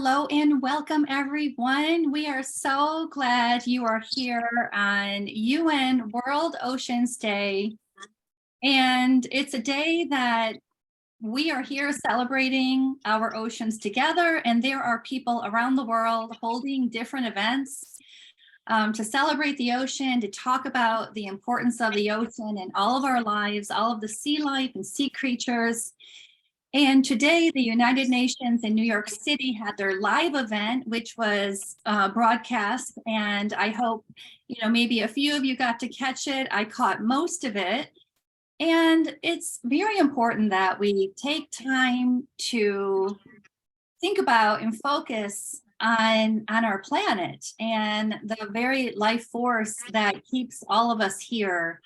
Hello and welcome, everyone. We are so glad you are here on UN World Oceans Day. And it's a day that we are here celebrating our oceans together, and there are people around the world holding different events to celebrate the ocean, to talk about the importance of the ocean in all of our lives, all of the sea life and sea creatures. And today, the United Nations in New York City had their live event, which was broadcast. And I hope, maybe a few of you got to catch it. I caught most of it. And it's very important that we take time to think about and focus on our planet and the very life force that keeps all of us here.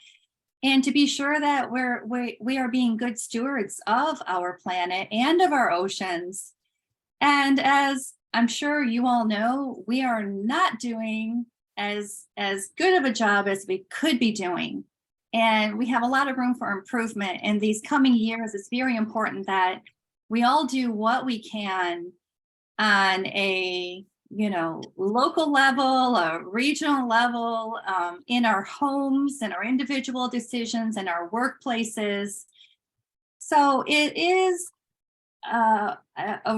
And to be sure that we are being good stewards of our planet and of our oceans. And as I'm sure you all know, we are not doing as good of a job as we could be doing. And we have a lot of room for improvement. In these coming years, it's very important that we all do what we can on a local level, a regional level, in our homes and our individual decisions and our workplaces. So it is a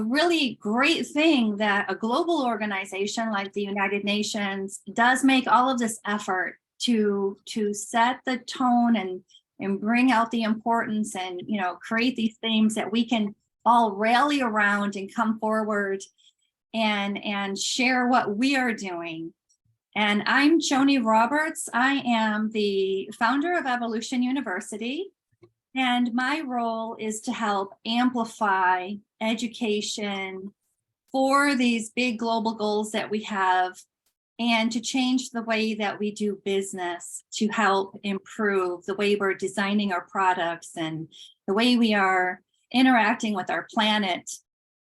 really great thing that a global organization like the United Nations does make all of this effort to set the tone and bring out the importance and create these themes that we can all rally around and come forward and share what we are doing. And I'm Joni Roberts. I am the founder of Evolution University, and my role is to help amplify education for these big global goals that we have and to change the way that we do business to help improve the way we're designing our products and the way we are interacting with our planet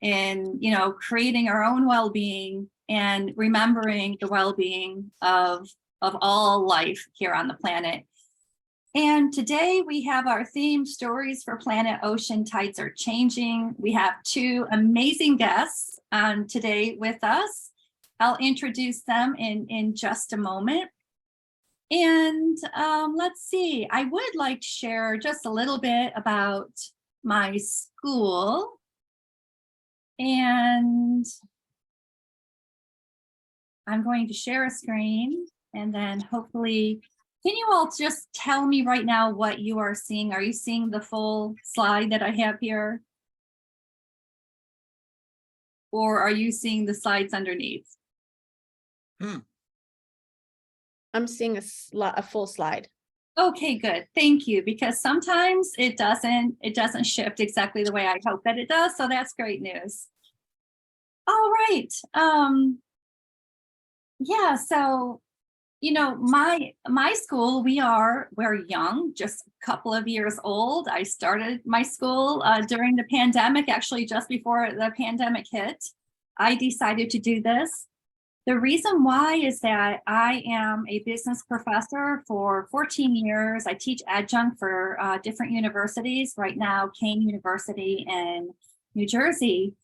and creating our own well-being and remembering the well-being of all life here on the planet. And today we have our theme, Stories for Planet Ocean Tides Are Changing. We have two amazing guests today with us. I'll introduce them in just a moment. And let's see, I would like to share just a little bit about my school. And I'm going to share a screen and then hopefully, can you all just tell me right now what you are seeing? Are you seeing the full slide that I have here? Or are you seeing the slides underneath? I'm seeing a full slide. Okay, good. Thank you. Because sometimes it doesn't shift exactly the way I hope that it does. So that's great news. All right. Yeah, so my school, we're young, just a couple of years old. I started my school during the pandemic, actually just before the pandemic hit. I decided to do this. The reason why is that I am a business professor for 14 years. I teach adjunct for different universities, right now, Kane University in New Jersey.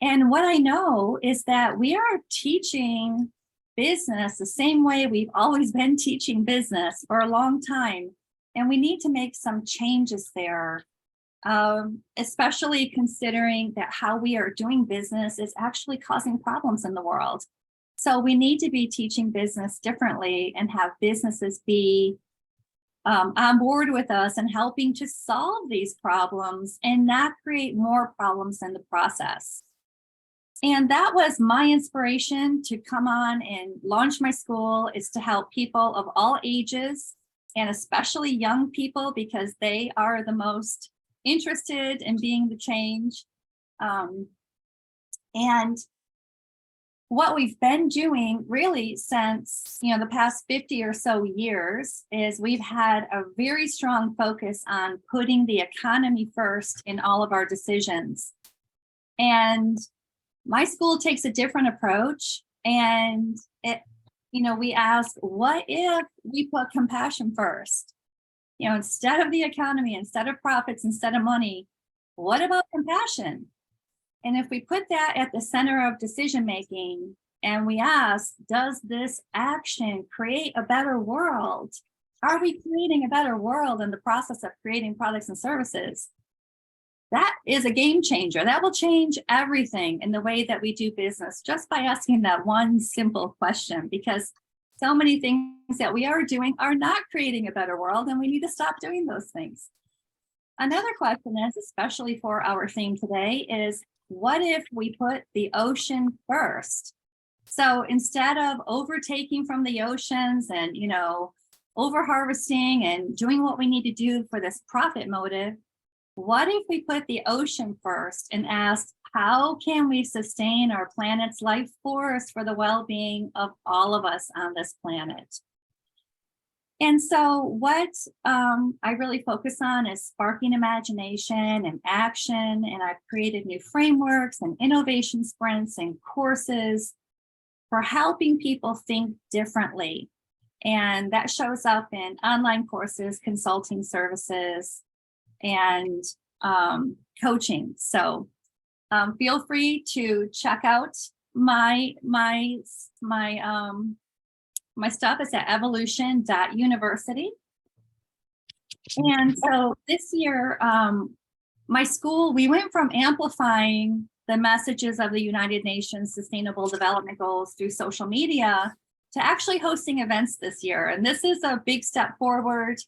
And what I know is that we are teaching business the same way we've always been teaching business for a long time. And we need to make some changes there, especially considering that how we are doing business is actually causing problems in the world. So we need to be teaching business differently and have businesses be on board with us and helping to solve these problems and not create more problems in the process. And that was my inspiration to come on and launch my school, is to help people of all ages and especially young people because they are the most interested in being the change. And what we've been doing really since the past 50 or so years is we've had a very strong focus on putting the economy first in all of our decisions. And my school takes a different approach, and we ask, what if we put compassion first? Instead of the economy, instead of profits, instead of money, what about compassion? And if we put that at the center of decision making and we ask, does this action create a better world? Are we creating a better world in the process of creating products and services? That is a game changer. That will change everything in the way that we do business just by asking that one simple question, because so many things that we are doing are not creating a better world, and we need to stop doing those things. Another question is, especially for our theme today, is what if we put the ocean first? So instead of overtaking from the oceans and, over harvesting and doing what we need to do for this profit motive, what if we put the ocean first and ask, how can we sustain our planet's life force for the well-being of all of us on this planet? And so what I really focus on is sparking imagination and action. And I've created new frameworks and innovation sprints and courses for helping people think differently. And that shows up in online courses, consulting services, and coaching. So feel free to check out my stuff is at evolution.university. And so this year, my school, we went from amplifying the messages of the United Nations Sustainable Development Goals through social media to actually hosting events this year. And this is a big step forward.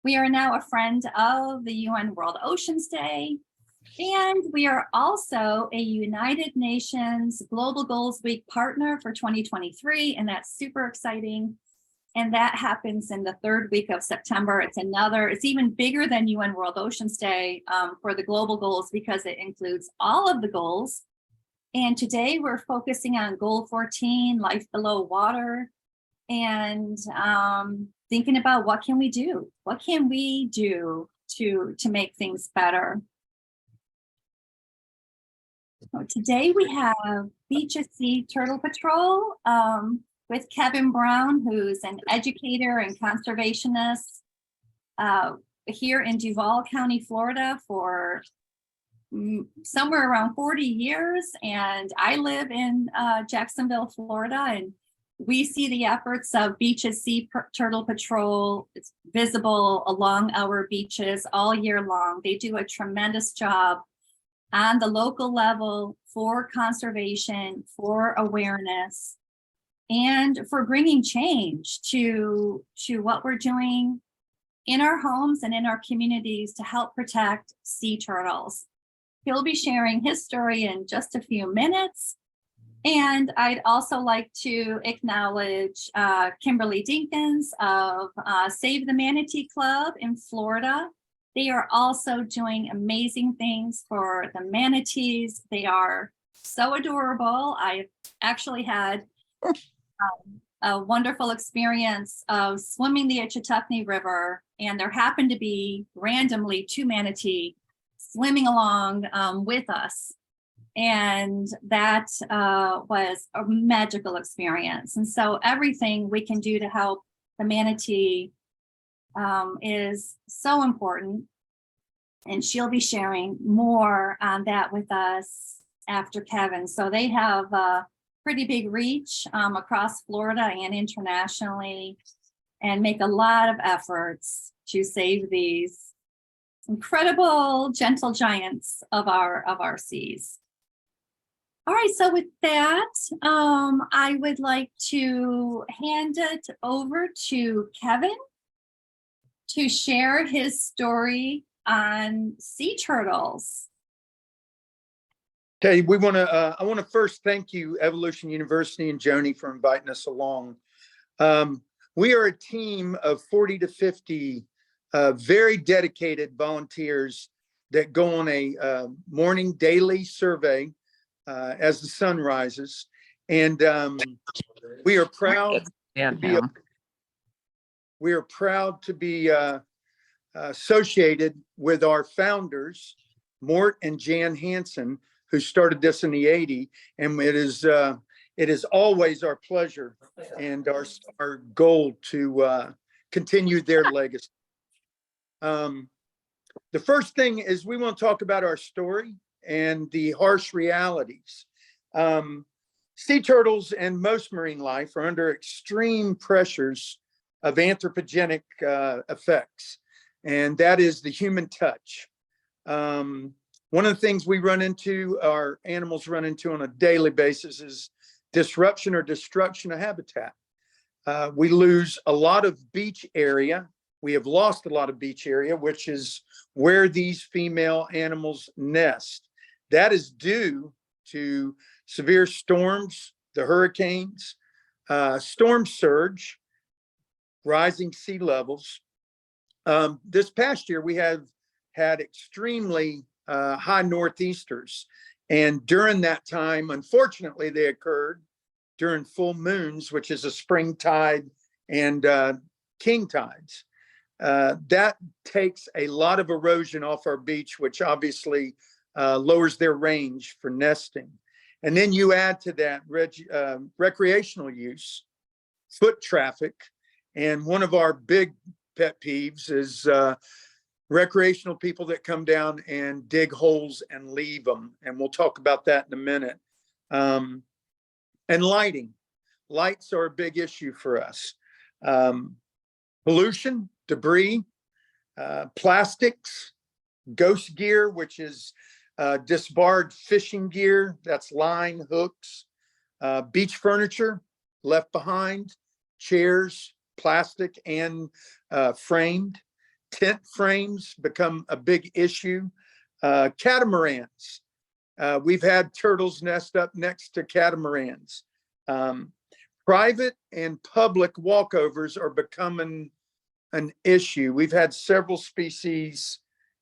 We are now a friend of the UN World Oceans Day. And we are also a United Nations Global Goals Week partner for 2023, and that's super exciting. And that happens in the third week of September. It's even bigger than UN World Oceans Day for the global goals because it includes all of the goals. And today we're focusing on goal 14, life below water, and thinking about what can we do? What can we do to make things better? So today we have Beach at Sea Turtle Patrol with Kevin Brown, who's an educator and conservationist here in Duval County, Florida for somewhere around 40 years. And I live in Jacksonville, Florida, and we see the efforts of Beach at Sea Turtle Patrol. It's visible along our beaches all year long. They do a tremendous job on the local level for conservation, for awareness, and for bringing change to what we're doing in our homes and in our communities to help protect sea turtles. He'll be sharing his story in just a few minutes. And I'd also like to acknowledge Kimberly Dinkins of Save the Manatee Club in Florida. They are also doing amazing things for the manatees. They are so adorable. I've actually had a wonderful experience of swimming the Ichetucknee River, and there happened to be randomly 2 manatee swimming along with us. And that was a magical experience. And so everything we can do to help the manatee is so important. And she'll be sharing more on that with us after Kevin. So they have a pretty big reach across Florida and internationally, and make a lot of efforts to save these incredible gentle giants of our seas. All right, so with that, I would like to hand it over to Kevin to share his story on sea turtles. Okay, I want to first thank you, Evolution University and Joni, for inviting us along. We are a team of 40 to 50 very dedicated volunteers that go on a morning daily survey as the sun rises. And we are proud to be associated with our founders, Mort and Jan Hansen, who started this in the 80s. And it is always our pleasure and our goal to continue their legacy. The first thing is we want to talk about our story. and the harsh realities. Sea turtles and most marine life are under extreme pressures of anthropogenic effects, and that is the human touch. One of the things we run into, our animals run into on a daily basis, is disruption or destruction of habitat. We lose a lot of beach area. We have lost a lot of beach area, which is where these female animals nest. That is due to severe storms, the hurricanes, storm surge, rising sea levels. This past year, we have had extremely high northeasters. And during that time, unfortunately, they occurred during full moons, which is a spring tide and king tides. That takes a lot of erosion off our beach, which obviously lowers their range for nesting. And then you add to that recreational use, foot traffic. And one of our big pet peeves is recreational people that come down and dig holes and leave them. And we'll talk about that in a minute. And lighting. Lights are a big issue for us. Pollution, debris, plastics, ghost gear, which is disbarred fishing gear, that's line, hooks, beach furniture left behind, chairs, plastic and framed. Tent frames become a big issue. Catamarans. We've had turtles nest up next to catamarans. Private and public walkovers are becoming an issue. We've had several species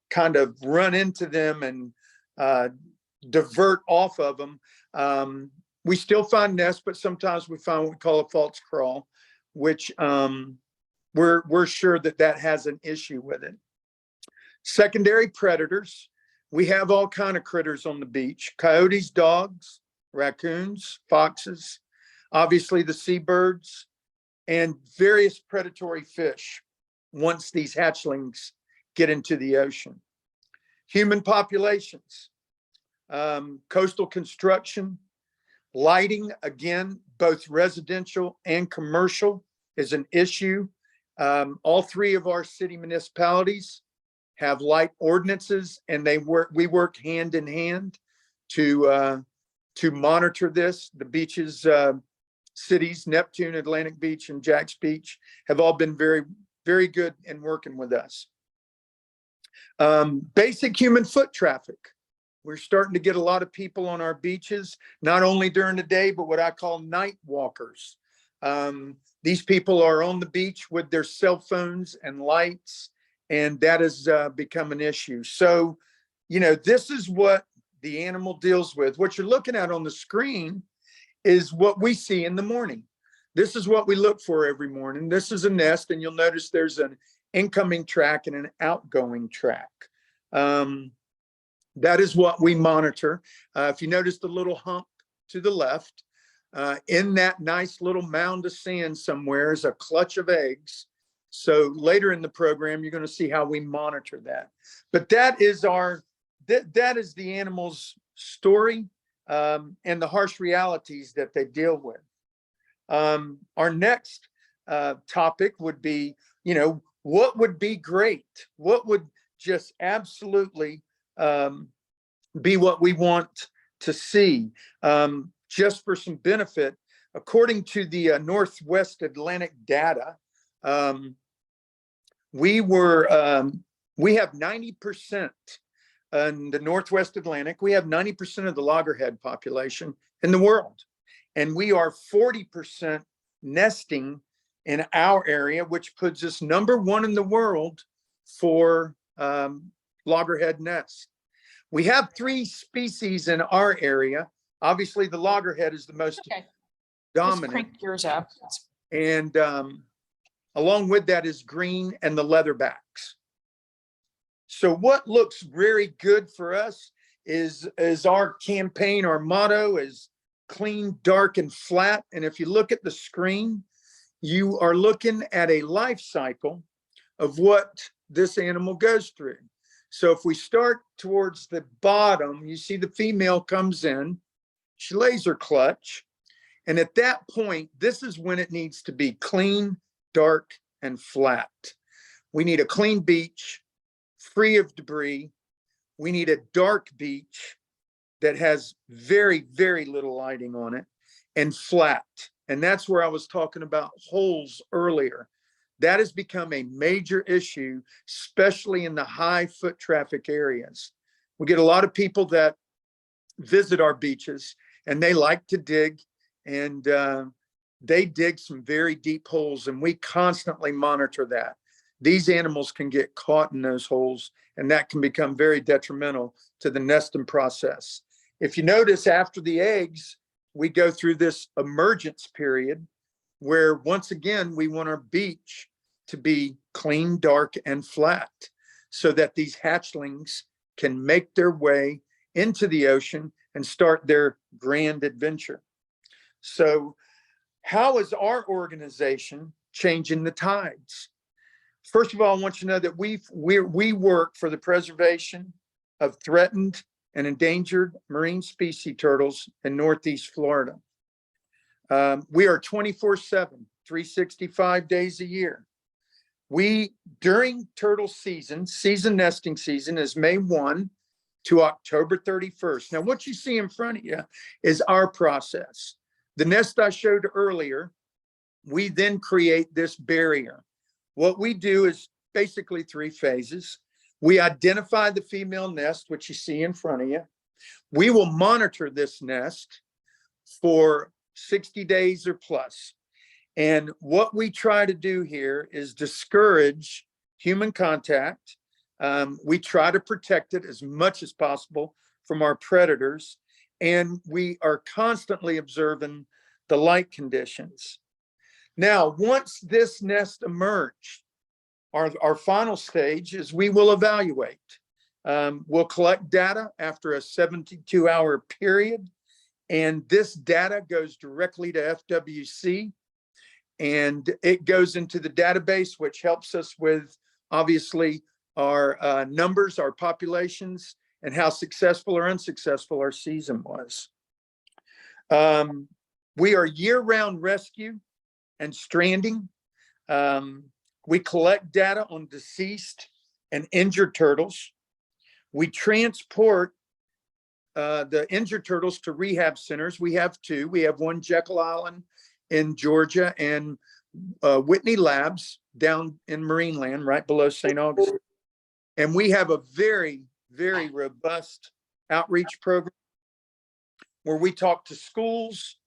kind of run into them and divert off of them. We still find nests, but sometimes we find what we call a false crawl, which we're sure that has an issue with it. Secondary predators. We have all kind of critters on the beach: coyotes, dogs, raccoons, foxes, obviously the seabirds, and various predatory fish once these hatchlings get into the ocean. Human populations, coastal construction, lighting, again, both residential and commercial is an issue. All three of our city municipalities have light ordinances, and we work hand in hand to monitor this. The beaches, cities, Neptune, Atlantic Beach, and Jack's Beach have all been very, very good in working with us. Basic human foot traffic. We're starting to get a lot of people on our beaches, not only during the day, but what I call night walkers. These people are on the beach with their cell phones and lights, and that has become an issue. So, you know, this is what the animal deals with. What you're looking at on the screen is what we see in the morning. This is what we look for every morning. This is a nest, and you'll notice there's an incoming track and an outgoing track. That is what we monitor. If you notice the little hump to the left, in that nice little mound of sand somewhere is a clutch of eggs. So later in the program, you're going to see how we monitor that. But that is that is the animal's story and the harsh realities that they deal with. Our next topic would be, you know, what would be great? What would just absolutely be what we want to see? Just for some benefit, according to the Northwest Atlantic data, we have 90% in the Northwest Atlantic. We have 90% of the loggerhead population in the world, and we are 40% nesting in our area, which puts us #1 in the world for loggerhead nests. We have 3 species in our area. Obviously, the loggerhead is the most dominant. Just crank yours up. And along with that is green and the leatherbacks. So what looks very good for us is our campaign. Our motto is clean, dark, and flat. And if you look at the screen, you are looking at a life cycle of what this animal goes through. So if we start towards the bottom, you see the female comes in, she lays her clutch. And at that point, this is when it needs to be clean, dark, and flat. We need a clean beach, free of debris. We need a dark beach that has very, very little lighting on it, and flat. And that's where I was talking about holes earlier. That has become a major issue, especially in the high foot traffic areas. We get a lot of people that visit our beaches and they like to dig, and they dig some very deep holes, and we constantly monitor that. These animals can get caught in those holes, and that can become very detrimental to the nesting process. If you notice, after the eggs, we go through this emergence period where, once again, we want our beach to be clean, dark, and flat so that these hatchlings can make their way into the ocean and start their grand adventure. So how is our organization changing the tides? First of all, I want you to know that we work for the preservation of threatened and endangered marine species turtles in Northeast Florida. We are 24/7, 365 days a year. During turtle season nesting season is May 1 to October 31st. Now, what you see in front of you is our process. The nest I showed earlier, we then create this barrier. What we do is basically 3 phases. We identify the female nest, which you see in front of you. We will monitor this nest for 60 days or plus. And what we try to do here is discourage human contact. We try to protect it as much as possible from our predators. And we are constantly observing the light conditions. Now, once this nest emerged, our final stage is we will evaluate. We'll collect data after a 72-hour period, and this data goes directly to FWC, and it goes into the database, which helps us with, obviously, our numbers, our populations, and how successful or unsuccessful our season was. We are year-round rescue and stranding. We collect data on deceased and injured turtles. We transport the injured turtles to rehab centers. We have 2. We have one Jekyll Island in Georgia and Whitney Labs down in Marineland, right below St. Augustine. And we have a very, very robust outreach program where we talk to schools,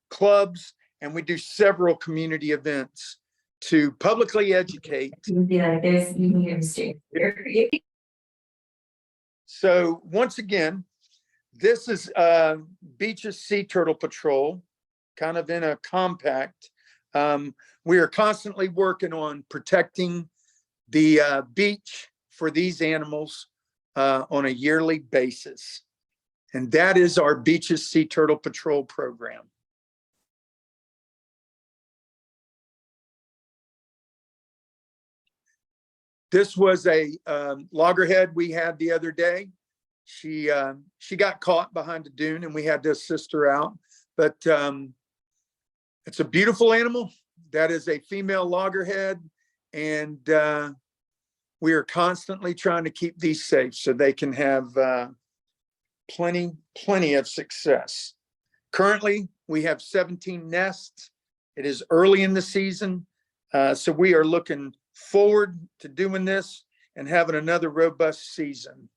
clubs, and we do several community events to publicly educate. So once again, this is Beach's Sea Turtle Patrol, kind of in a compact. We are constantly working on protecting the beach for these animals on a yearly basis. And that is our Beach's Sea Turtle Patrol program. This was a loggerhead we had the other day. She got caught behind a dune and we had to assist her out. But it's a beautiful animal. That is a female loggerhead. And we are constantly trying to keep these safe so they can have plenty of success. Currently, we have 17 nests. It is early in the season. So we are looking forward to doing this and having another robust season.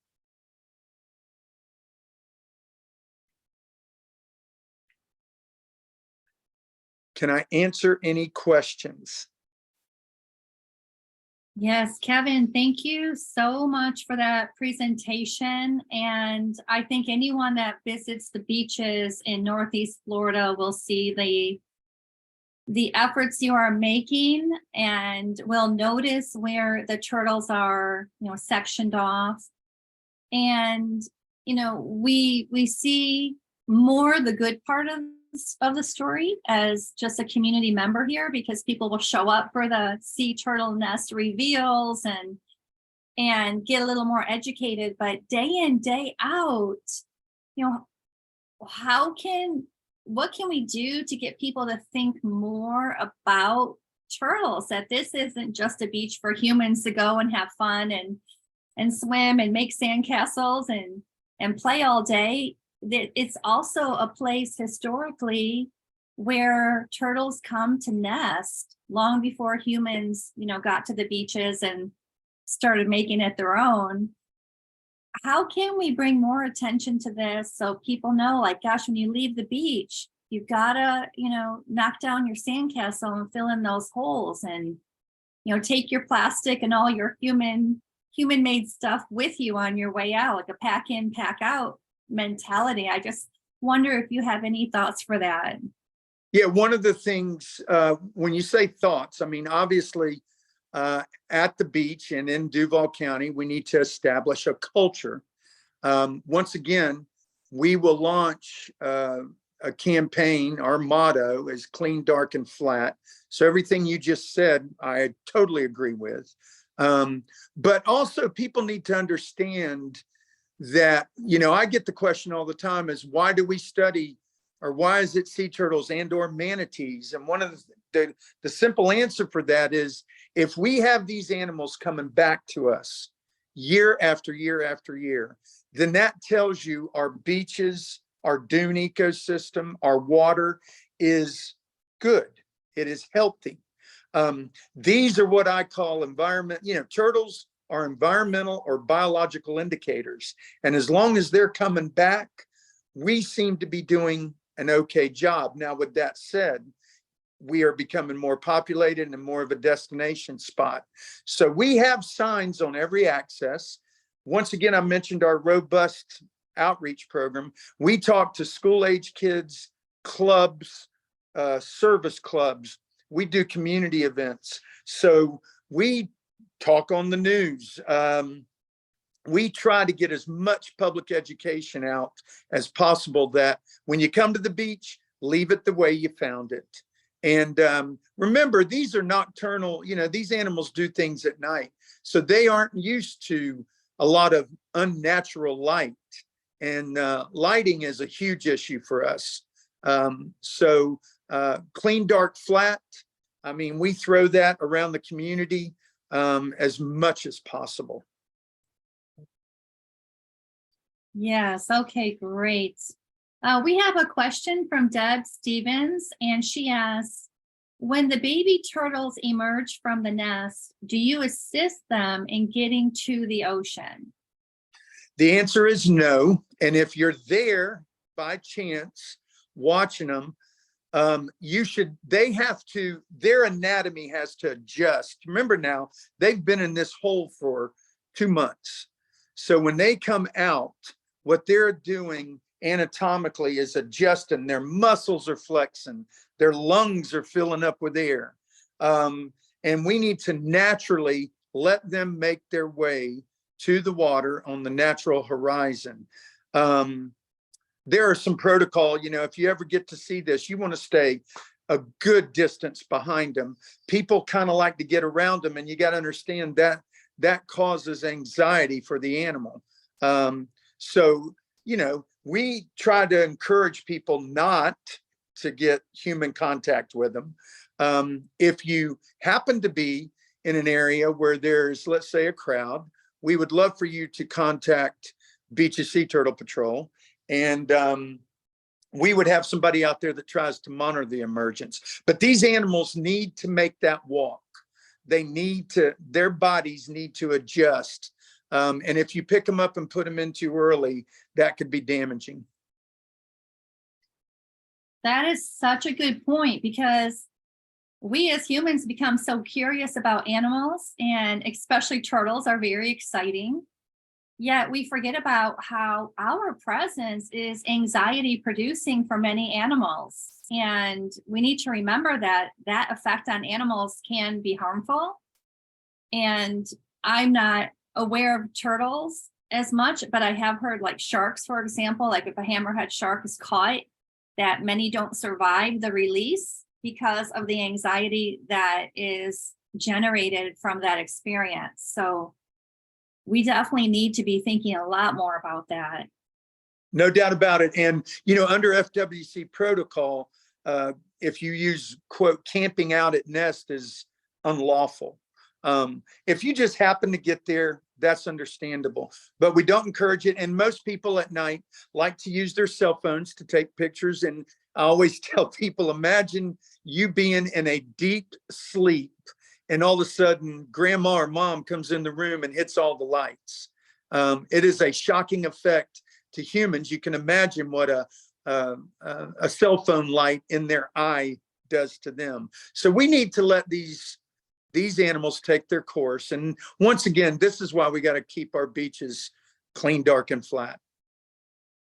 Can I answer any questions? Yes, Kevin, thank you so much for that presentation. And I think anyone that visits the beaches in Northeast Florida will see the efforts you are making, and will notice where the turtles are, sectioned off. And, we see more the good part of the story as just a community member here, because people will show up for the sea turtle nest reveals and and get a little more educated, but day in, day out, you know, what can we do to get people to think more about turtles, that this isn't just a beach for humans to go and have fun and swim and make sandcastles and play all day. That it's also a place historically where turtles come to nest long before humans, got to the beaches and started making it their own. How can we bring more attention to this so people know, like, gosh, when you leave the beach, you've gotta, knock down your sandcastle and fill in those holes, and, take your plastic and all your human-made stuff with you on your way out, like a pack in, pack out mentality. I just wonder if you have any thoughts for that. Yeah, one of the things, when you say thoughts, I mean, obviously, at the beach and in Duval County, we need to establish a culture. Once again, we will launch a campaign. Our motto is clean, dark, and flat. So everything you just said, I totally agree with. But also people need to understand that, I get the question all the time is, why do we study, or why is it sea turtles and or manatees? And one of the simple answer for that is, if we have these animals coming back to us year after year after year, then that tells you our beaches, our dune ecosystem, our water is good. It is healthy. These are what I call turtles are environmental or biological indicators. And as long as they're coming back, we seem to be doing an okay job. Now, with that said, we are becoming more populated and more of a destination spot. So we have signs on every access. Once again, I mentioned our robust outreach program. We talk to school-age kids, clubs, service clubs. We do community events. So we talk on the news. We try to get as much public education out as possible, that when you come to the beach, leave it the way you found it. And remember, these are nocturnal, these animals do things at night. So they aren't used to a lot of unnatural light. And lighting is a huge issue for us. So clean, dark, flat. I mean, we throw that around the community as much as possible. Yes. Okay, great. We have a question from Deb Stevens, and she asks, when the baby turtles emerge from the nest, do you assist them in getting to the ocean? The answer is no. And if you're there by chance watching them, their anatomy has to adjust. Remember now, they've been in this hole for 2 months. So when they come out, what they're doing anatomically is adjusting. Their muscles are flexing, their lungs are filling up with air. And we need to naturally let them make their way to the water on the natural horizon. There are some protocol, if you ever get to see this, you want to stay a good distance behind them. People kind of like to get around them, and you got to understand that causes anxiety for the animal. So, we try to encourage people not to get human contact with them. If you happen to be in an area where there's, let's say, a crowd, we would love for you to contact Beaches Sea Turtle Patrol, and we would have somebody out there that tries to monitor the emergence. But these animals need to make that walk. Their bodies need to adjust. And if you pick them up and put them in too early, that could be damaging. That is such a good point, because we as humans become so curious about animals, and especially turtles are very exciting. Yet we forget about how our presence is anxiety producing for many animals. And we need to remember that effect on animals can be harmful. And I'm not aware of turtles as much, but I have heard, like, sharks, for example, like if a hammerhead shark is caught, that many don't survive the release because of the anxiety that is generated from that experience. So we definitely need to be thinking a lot more about that. No doubt about it. And, under FWC protocol, if you use quote, camping out at nest is unlawful. If you just happen to get there, that's understandable, but we don't encourage it. And most people at night like to use their cell phones to take pictures. And I always tell people, imagine you being in a deep sleep and all of a sudden grandma or mom comes in the room and hits all the lights. It is a shocking effect to humans. You can imagine what a cell phone light in their eye does to them. So we need to let these animals take their course. And once again, this is why we got to keep our beaches clean, dark, and flat.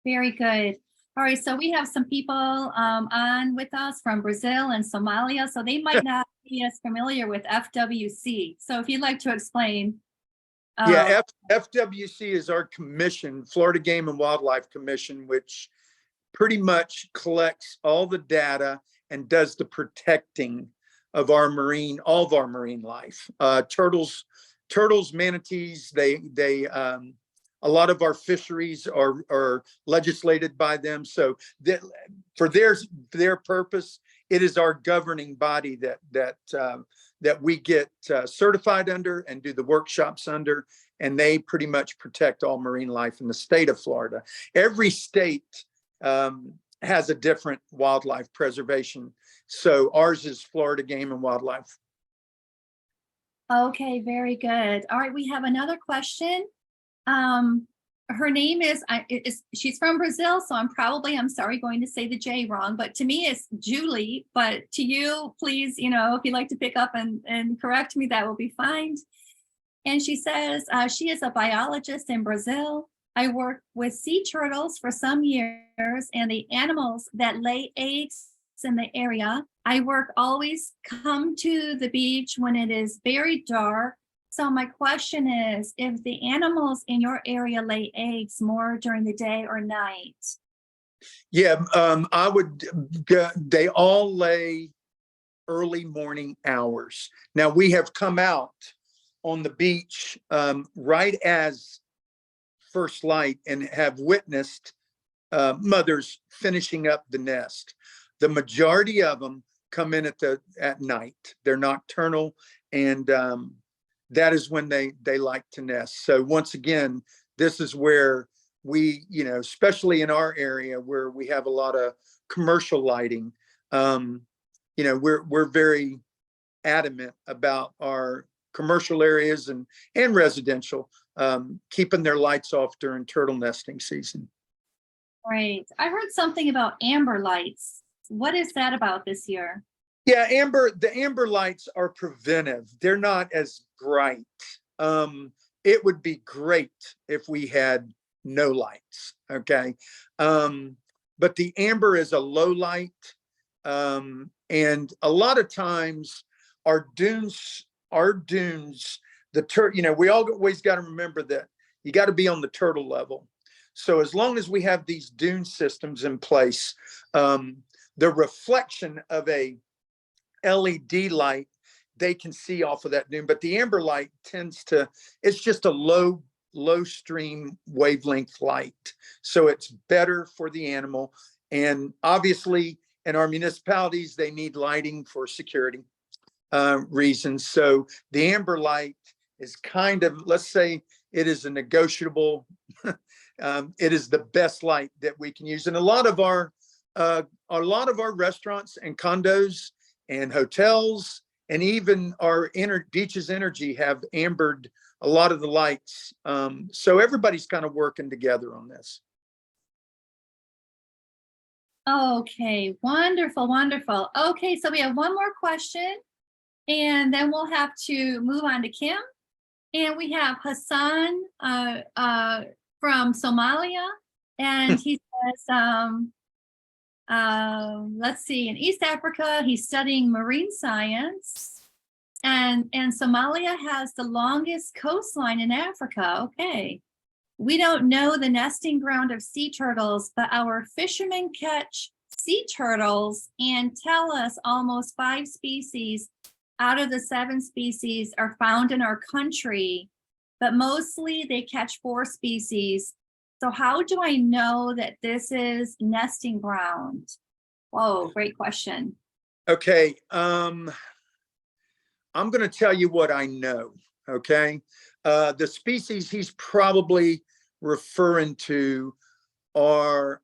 Very good. All right, so we have some people on with us from Brazil and Somalia, so they might not be as familiar with FWC. So if you'd like to explain. Yeah, FWC is our commission, Florida Game and Wildlife Commission, which pretty much collects all the data and does the protecting of all of our marine life. Turtles, manatees, a lot of our fisheries are legislated by them. So that for their purpose, it is our governing body that we get certified under and do the workshops under, and they pretty much protect all marine life in the state of Florida. Every state has a different wildlife preservation. So ours is Florida Game and Wildlife. Okay, very good. All right, we have another question. Her name is she's from Brazil, so I'm sorry going to say the J wrong, but to me it's Julie, but to you, please, if you'd like to pick up and correct me, that will be fine. And she says she is a biologist in Brazil. I worked with sea turtles for some years and the animals that lay eggs in the area. I always come to the beach when it is very dark. So my question is, if the animals in your area lay eggs more during the day or night? Yeah, they all lay early morning hours. Now we have come out on the beach right as first light and have witnessed mothers finishing up the nest. The majority of them come in at night. They're nocturnal, and that is when they like to nest. So once again, this is where we, especially in our area where we have a lot of commercial lighting, we're very adamant about our commercial areas and residential, keeping their lights off during turtle nesting season. Right. I heard something about amber lights. What is that about this year? Yeah, the amber lights are preventive. They're not as bright. It would be great if we had no lights, okay? But the amber is a low light. And a lot of times our dunes, we always got to remember that you got to be on the turtle level. So as long as we have these dune systems in place, the reflection of a LED light, they can see off of that dune, but the amber light it's just a low stream wavelength light. So it's better for the animal. And obviously in our municipalities, they need lighting for security reasons. So the amber light is kind of, let's say it is a negotiable, it is the best light that we can use. And a lot of our restaurants and condos and hotels and even our Beaches Energy have ambered a lot of the lights. So everybody's kind of working together on this. Okay, wonderful, wonderful. Okay, so we have one more question and then we'll have to move on to Kim. And we have Hassan from Somalia, and he says, let's see, in East Africa, he's studying marine science, and Somalia has the longest coastline in Africa. Okay. We don't know the nesting ground of sea turtles, but our fishermen catch sea turtles and tell us almost 5 species out of the 7 species are found in our country, but mostly they catch 4 species. So how do I know that this is nesting ground? Whoa, great question. Okay, I'm going to tell you what I know. Okay, the species he's probably referring to are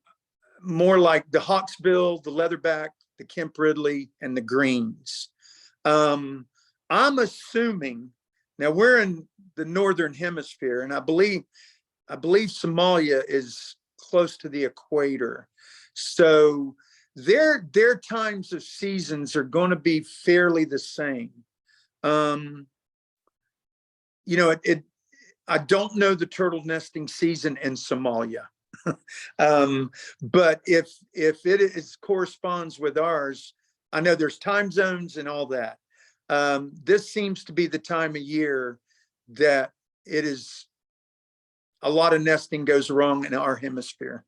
more like the hawksbill, the leatherback, the Kemp Ridley, and the greens. I'm assuming now we're in the northern hemisphere, and I believe Somalia is close to the equator, so their times of seasons are going to be fairly the same. You know, I don't know the turtle nesting season in Somalia. But if it corresponds with ours, I know there's time zones and all that. This seems to be the time of year that it is a lot of nesting goes wrong in our hemisphere.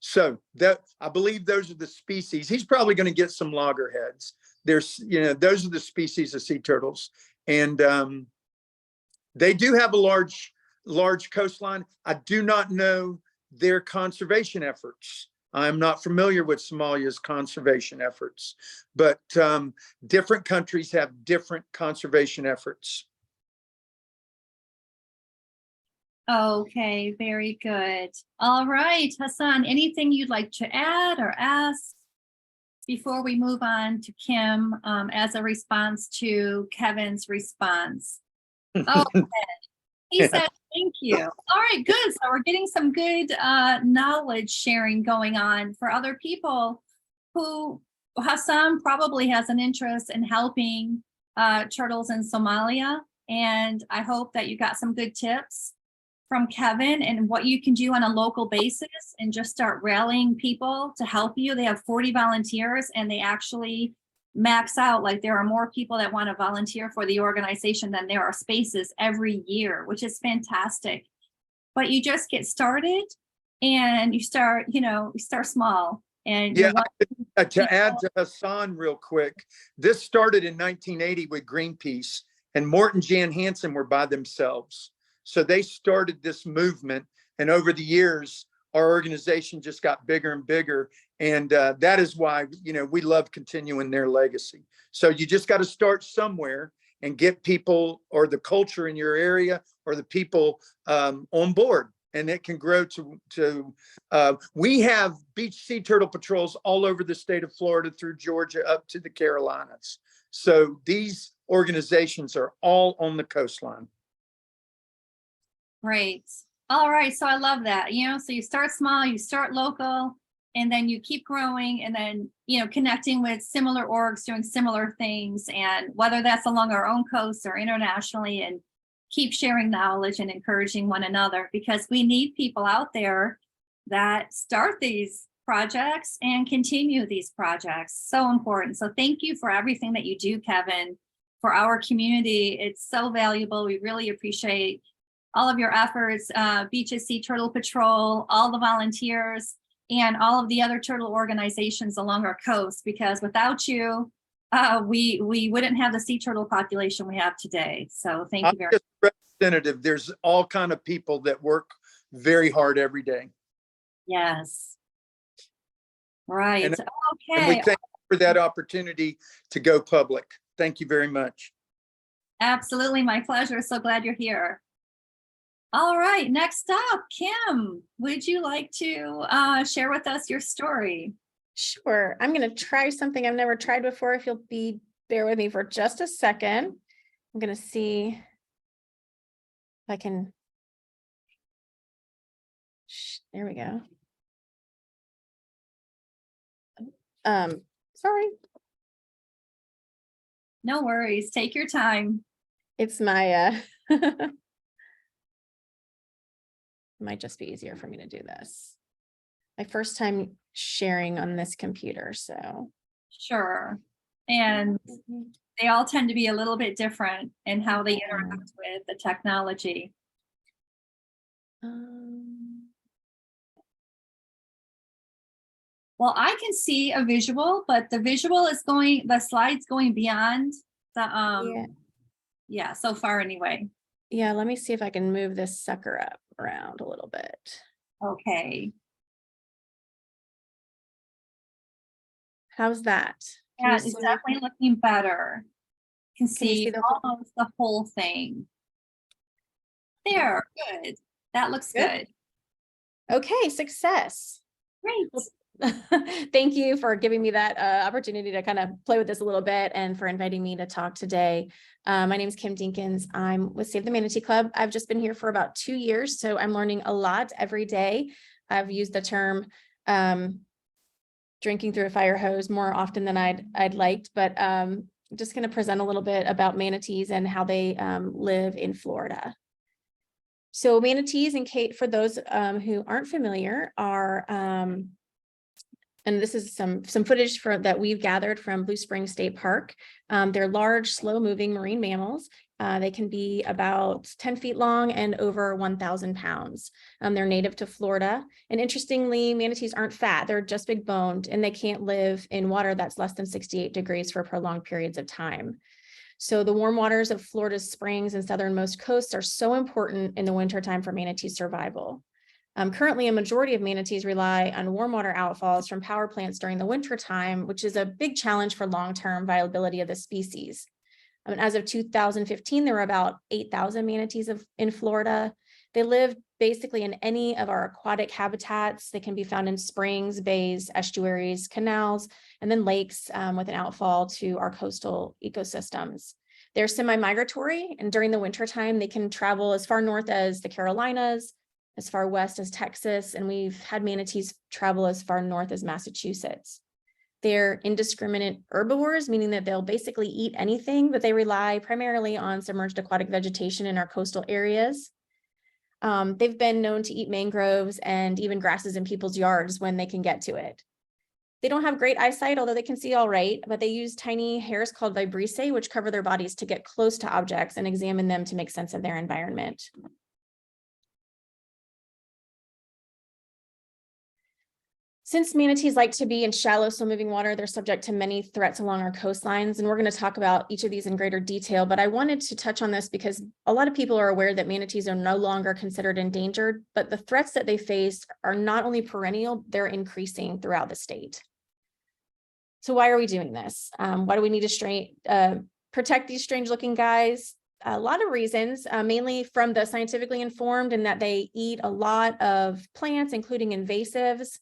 So that I believe those are the species. He's probably going to get some loggerheads. There's, those are the species of sea turtles, and they do have a large coastline. I do not know their conservation efforts. I'm not familiar with Somalia's conservation efforts, but different countries have different conservation efforts. Okay, very good. All right, Hassan, anything you'd like to add or ask before we move on to Kim as a response to Kevin's response? Oh, he said, thank you. All right, good. So we're getting some good knowledge sharing going on for other people who Hassan probably has an interest in helping turtles in Somalia. And I hope that you got some good tips from Kevin and what you can do on a local basis and just start rallying people to help you. They have 40 volunteers and they actually max out. Like there are more people that want to volunteer for the organization than there are spaces every year, which is fantastic. But you just get started and you start, you start small. And yeah, to add to Hassan real quick, this started in 1980 with Greenpeace, and Morton Jan Hansen were by themselves. So they started this movement, and over the years, our organization just got bigger and bigger. And that is why, we love continuing their legacy. So you just got to start somewhere and get people or the culture in your area or the people on board. And it can grow to we have beach sea turtle patrols all over the state of Florida through Georgia up to the Carolinas. So these organizations are all on the coastline. Great. All right. So I love that, so you start small, you start local, and then you keep growing and then, connecting with similar orgs doing similar things. And whether that's along our own coast or internationally, and keep sharing knowledge and encouraging one another, because we need people out there that start these projects and continue these projects. So important. So thank you for everything that you do, Kevin, for our community. It's so valuable. We really appreciate all of your efforts, Beaches Sea Turtle Patrol, all the volunteers, and all of the other turtle organizations along our coast, because without you, we wouldn't have the sea turtle population we have today. So thank you very much. Representative, there's all kind of people that work very hard every day. Yes. Right. And Okay. we thank you for that opportunity to go public. Thank you very much. Absolutely. My pleasure. So glad you're here. All right, next up, Kim, would you like to share with us your story? Sure. I'm going to try something I've never tried before. If you'll bear with me for just a second. I'm going to see if I can. There we go. Sorry. No worries. Take your time. It's my might just be easier for me to do this. My first time sharing on this computer, so. Sure. And they all tend to be a little bit different in how they interact with the technology. Well, I can see a visual, but the visual is the slide's going beyond the, yeah, so far anyway. Yeah, let me see if I can move this sucker up around a little bit. Okay. How's that? Can Yeah, you it's see? definitely looking better. You can Can you see see the whole? almost the whole thing. There, good. That looks Good. good. Okay, success. Great. Thank you for giving me that opportunity to kind of play with this a little bit and for inviting me to talk today. My name is Kim Dinkins. I'm with Save the Manatee Club. I've just been here for about 2 years, so I'm learning a lot every day. I've used the term drinking through a fire hose more often than I'd liked, but just going to present a little bit about manatees and how they live in Florida. So manatees, and Kate, for those who aren't familiar, are and this is some footage that we've gathered from Blue Springs State Park. They're large, slow-moving marine mammals. They can be about 10 feet long and over 1,000 pounds. They're native to Florida. And interestingly, manatees aren't fat. They're just big boned, and they can't live in water that's less than 68 degrees for prolonged periods of time. So the warm waters of Florida's springs and southernmost coasts are so important in the wintertime for manatee survival. Currently, a majority of manatees rely on warm water outfalls from power plants during the winter time, which is a big challenge for long-term viability of the species. As of 2015, there were about 8,000 manatees in Florida. They live basically in any of our aquatic habitats. They can be found in springs, bays, estuaries, canals, and then lakes with an outfall to our coastal ecosystems. They're semi-migratory, and during the wintertime, they can travel as far north as the Carolinas, as far west as Texas, and we've had manatees travel as far north as Massachusetts. They're indiscriminate herbivores, meaning that they'll basically eat anything, but they rely primarily on submerged aquatic vegetation in our coastal areas. They've been known to eat mangroves and even grasses in people's yards when they can get to it. They don't have great eyesight, although they can see all right, but they use tiny hairs called vibrissae, which cover their bodies to get close to objects and examine them to make sense of their environment. Since manatees like to be in shallow, slow-moving water, they're subject to many threats along our coastlines, and we're going to talk about each of these in greater detail, but I wanted to touch on this because a lot of people are aware that manatees are no longer considered endangered, but the threats that they face are not only perennial, they're increasing throughout the state. So why are we doing this? Why do we need to protect these strange-looking guys? A lot of reasons, mainly from the scientifically informed, in that they eat a lot of plants, including invasives.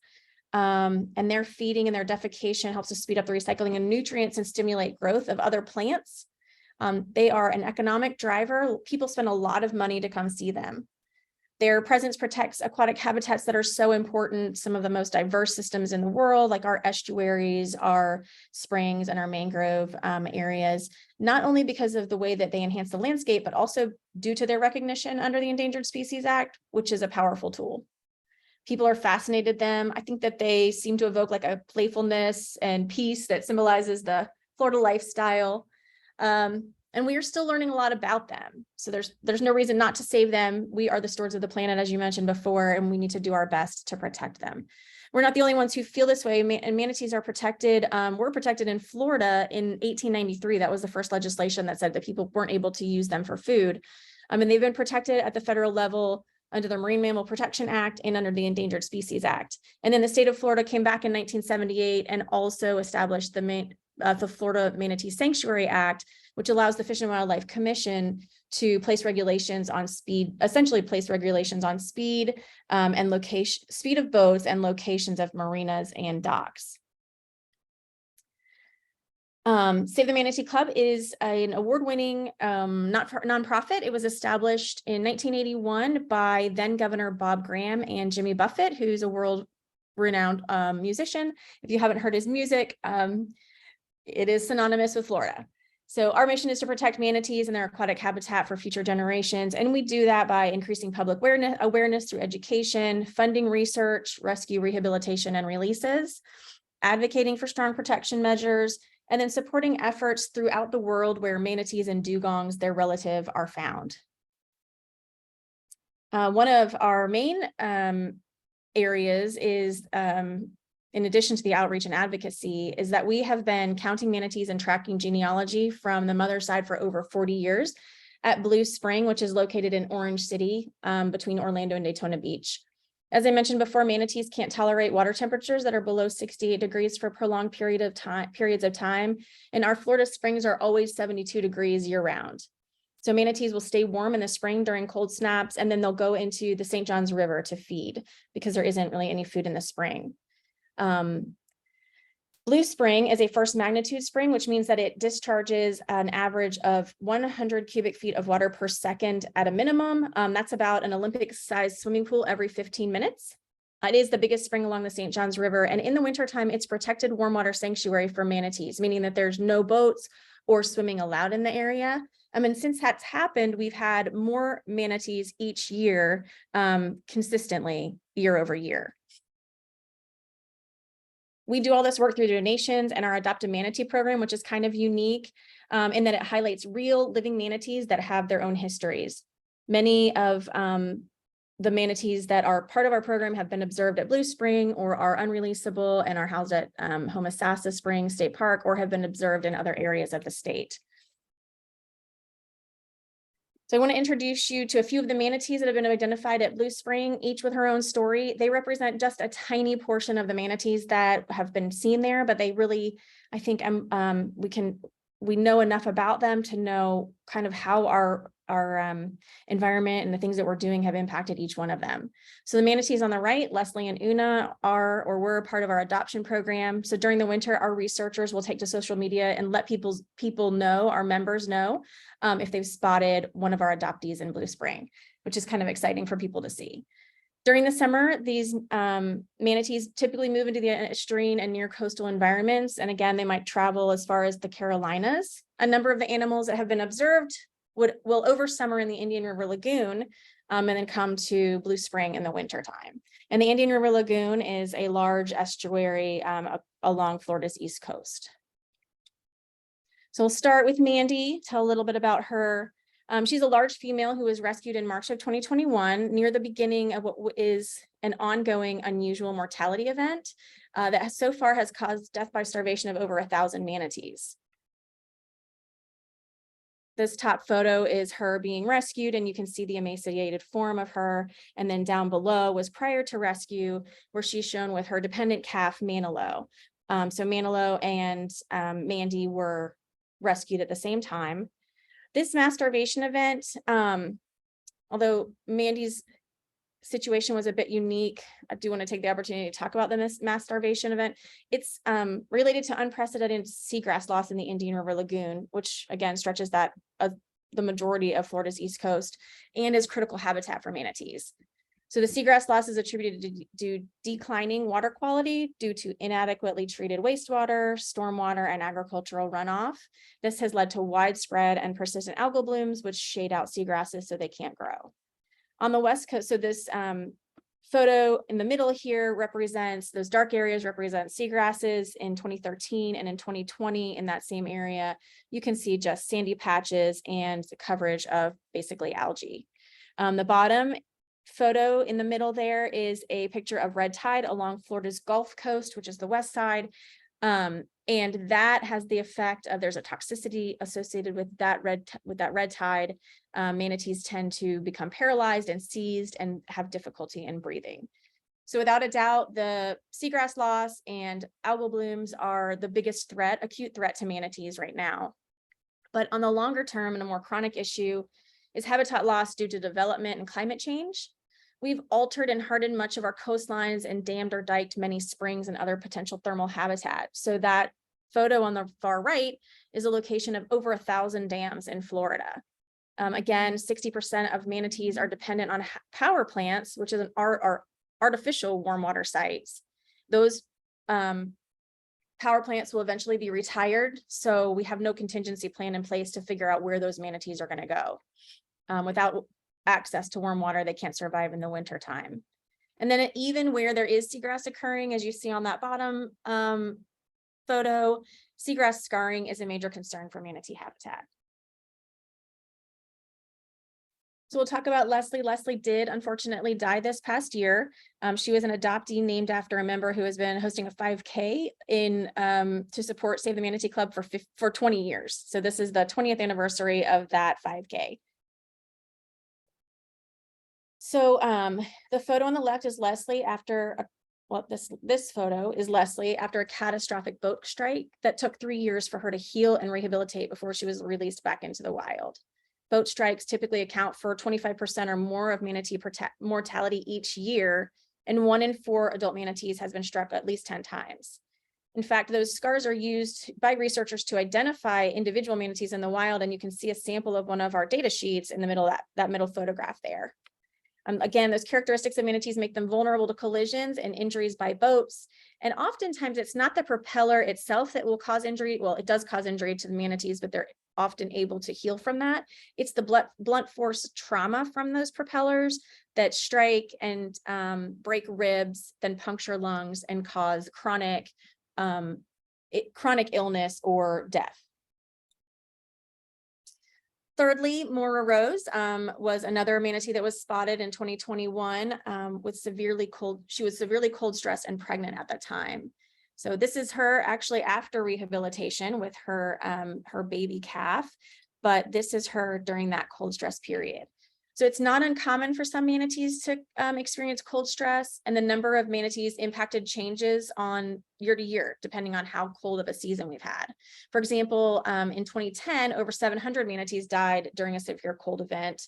And their feeding and their defecation helps to speed up the recycling of nutrients and stimulate growth of other plants. They are an economic driver. People spend a lot of money to come see them. Their presence protects aquatic habitats that are so important, some of the most diverse systems in the world, like our estuaries, our springs, and our mangrove areas, not only because of the way that they enhance the landscape, but also due to their recognition under the Endangered Species Act, which is a powerful tool. People are fascinated them. I think that they seem to evoke like a playfulness and peace that symbolizes the Florida lifestyle. And we are still learning a lot about them. So there's no reason not to save them. We are the stewards of the planet, as you mentioned before, and we need to do our best to protect them. We're not the only ones who feel this way, and manatees are protected. We're protected in Florida in 1893. That was the first legislation that said that people weren't able to use them for food. And they've been protected at the federal level under the Marine Mammal Protection Act and under the Endangered Species Act. And then the state of Florida came back in 1978 and also established the Florida Manatee Sanctuary Act, which allows the Fish and Wildlife Commission to place regulations on speed, essentially place regulations on speed and location, speed of boats and locations of marinas and docks. Save the Manatee Club is an award-winning nonprofit. It was established in 1981 by then Governor Bob Graham and Jimmy Buffett, who's a world-renowned musician. If you haven't heard his music, it is synonymous with Florida. So our mission is to protect manatees and their aquatic habitat for future generations. And we do that by increasing public awareness through education, funding research, rescue, rehabilitation, and releases, advocating for strong protection measures, and then supporting efforts throughout the world where manatees and dugongs, their relative, are found. One of our main areas is, in addition to the outreach and advocacy, is that we have been counting manatees and tracking genealogy from the mother side for over 40 years. at Blue Spring, which is located in Orange City, between Orlando and Daytona Beach. As I mentioned before, manatees can't tolerate water temperatures that are below 68 degrees for prolonged periods of time. And our Florida springs are always 72 degrees year round. So manatees will stay warm in the spring during cold snaps, and then they'll go into the St. Johns River to feed because there isn't really any food in the spring. Blue Spring is a first magnitude spring, which means that it discharges an average of 100 cubic feet of water per second at a minimum. That's about an Olympic-sized swimming pool every 15 minutes. It is the biggest spring along the St. Johns River, and in the wintertime, it's protected warm water sanctuary for manatees, meaning that there's no boats or swimming allowed in the area. And since that's happened, we've had more manatees each year, consistently year over year. We do all this work through donations and our Adopt a Manatee program, which is kind of unique in that it highlights real living manatees that have their own histories. Many of the manatees that are part of our program have been observed at Blue Spring or are unreleasable and are housed at Homosassa Springs State Park or have been observed in other areas of the state. So I want to introduce you to a few of the manatees that have been identified at Blue Spring, each with her own story. They represent just a tiny portion of the manatees that have been seen there, but they really, I think we know enough about them to know kind of how our environment and the things that we're doing have impacted each one of them. So the manatees on the right, Leslie and Una, were a part of our adoption program. So during the winter, our researchers will take to social media and let people know, our members know, if they've spotted one of our adoptees in Blue Spring, which is kind of exciting for people to see. During the summer, these manatees typically move into the estuarine and near coastal environments. And again, they might travel as far as the Carolinas. A number of the animals that have been observed will over summer in the Indian River Lagoon and then come to Blue Spring in the winter time. And the Indian River Lagoon is a large estuary along Florida's east coast. So we'll start with Mandy, tell a little bit about her. She's a large female who was rescued in March of 2021 near the beginning of what is an ongoing unusual mortality event that so far has caused death by starvation of over 1,000 manatees. This top photo is her being rescued, and you can see the emaciated form of her. And then down below was prior to rescue, where she's shown with her dependent calf, Manilow. So Manilow and Mandy were rescued at the same time. This mass starvation event, although Mandy's situation was a bit unique, I do want to take the opportunity to talk about the mass starvation event. It's related to unprecedented seagrass loss in the Indian River Lagoon, which again stretches that the majority of Florida's east coast and is critical habitat for manatees. So the seagrass loss is attributed to declining water quality due to inadequately treated wastewater, stormwater, and agricultural runoff. This has led to widespread and persistent algal blooms, which shade out seagrasses so they can't grow. On the west coast, so this photo in the middle here represents, those dark areas represent seagrasses in 2013, and in 2020 in that same area, you can see just sandy patches and the coverage of basically algae. The bottom photo in the middle there is a picture of red tide along Florida's Gulf Coast, which is the west side. And that has the effect of there's a toxicity associated with that red tide. Manatees tend to become paralyzed and seized and have difficulty in breathing. So without a doubt, the seagrass loss and algal blooms are the biggest threat, acute threat to manatees right now. But on the longer term and a more chronic issue is habitat loss due to development and climate change. We've altered and hardened much of our coastlines and dammed or diked many springs and other potential thermal habitat. So that photo on the far right is a location of over 1,000 dams in Florida. Again, 60% of manatees are dependent on power plants, which is are artificial warm water sites. Those power plants will eventually be retired, so we have no contingency plan in place to figure out where those manatees are going to go. Without access to warm water, they can't survive in the winter time. And then even where there is seagrass occurring, as you see on that bottom photo, seagrass scarring is a major concern for manatee habitat. So we'll talk about Leslie. Leslie did unfortunately die this past year. She was an adoptee named after a member who has been hosting a 5K to support Save the Manatee Club for 20 years. So this is the 20th anniversary of that 5K. So the photo on the left is Leslie after this photo is Leslie after a catastrophic boat strike that took 3 years for her to heal and rehabilitate before she was released back into the wild. Boat strikes typically account for 25% or more of manatee mortality each year, and 1 in 4 adult manatees has been struck at least 10 times. In fact, those scars are used by researchers to identify individual manatees in the wild, and you can see a sample of one of our data sheets in the middle of that middle photograph there. Again, those characteristics of manatees make them vulnerable to collisions and injuries by boats. And oftentimes it's not the propeller itself that will cause injury. Well, it does cause injury to the manatees, but they're often able to heal from that. It's the blunt force trauma from those propellers that strike and break ribs, then puncture lungs and cause chronic illness or death. Thirdly, Mora Rose was another manatee that was spotted in 2021 with severely cold. She was severely cold stressed and pregnant at the time. So this is her actually after rehabilitation with her her baby calf, but this is her during that cold stress period. So it's not uncommon for some manatees to experience cold stress, and the number of manatees impacted changes on year to year, depending on how cold of a season we've had. For example, in 2010, over 700 manatees died during a severe cold event.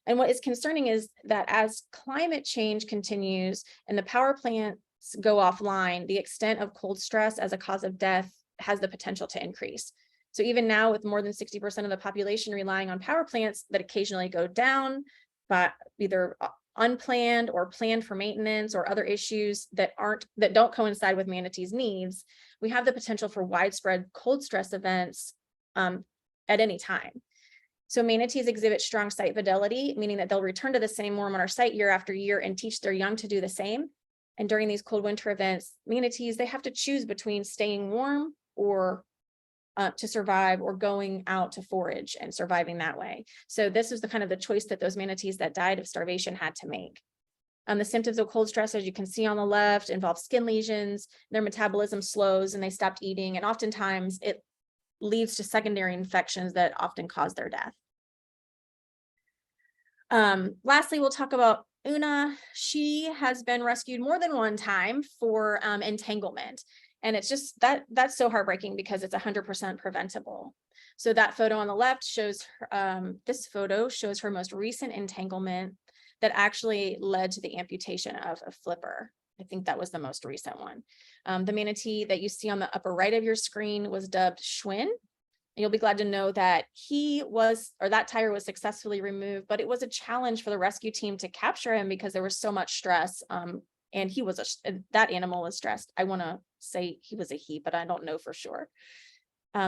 And what is concerning is that as climate change continues and the power plants go offline, the extent of cold stress as a cause of death has the potential to increase. So even now, with more than 60% of the population relying on power plants that occasionally go down, but either unplanned or planned for maintenance or other issues that don't coincide with manatees' needs, we have the potential for widespread cold stress events at any time. So manatees exhibit strong site fidelity, meaning that they'll return to the same warm water site year after year and teach their young to do the same. And during these cold winter events, manatees, they have to choose between staying warm or to survive, or going out to forage and surviving that way. So this is the kind of the choice that those manatees that died of starvation had to make. The symptoms of cold stress, as you can see on the left, involve skin lesions, their metabolism slows and they stopped eating, and oftentimes it leads to secondary infections that often cause their death. Lastly, we'll talk about Una. She has been rescued more than one time for entanglement. And it's just that's so heartbreaking because it's 100% preventable. So that photo on the left shows this photo shows her most recent entanglement that actually led to the amputation of a flipper. I think that was the most recent one. The manatee that you see on the upper right of your screen was dubbed Schwinn. And you'll be glad to know that that tire was successfully removed, but it was a challenge for the rescue team to capture him because there was so much stress. And that animal was stressed. I want to say he was a he, but I don't know for sure.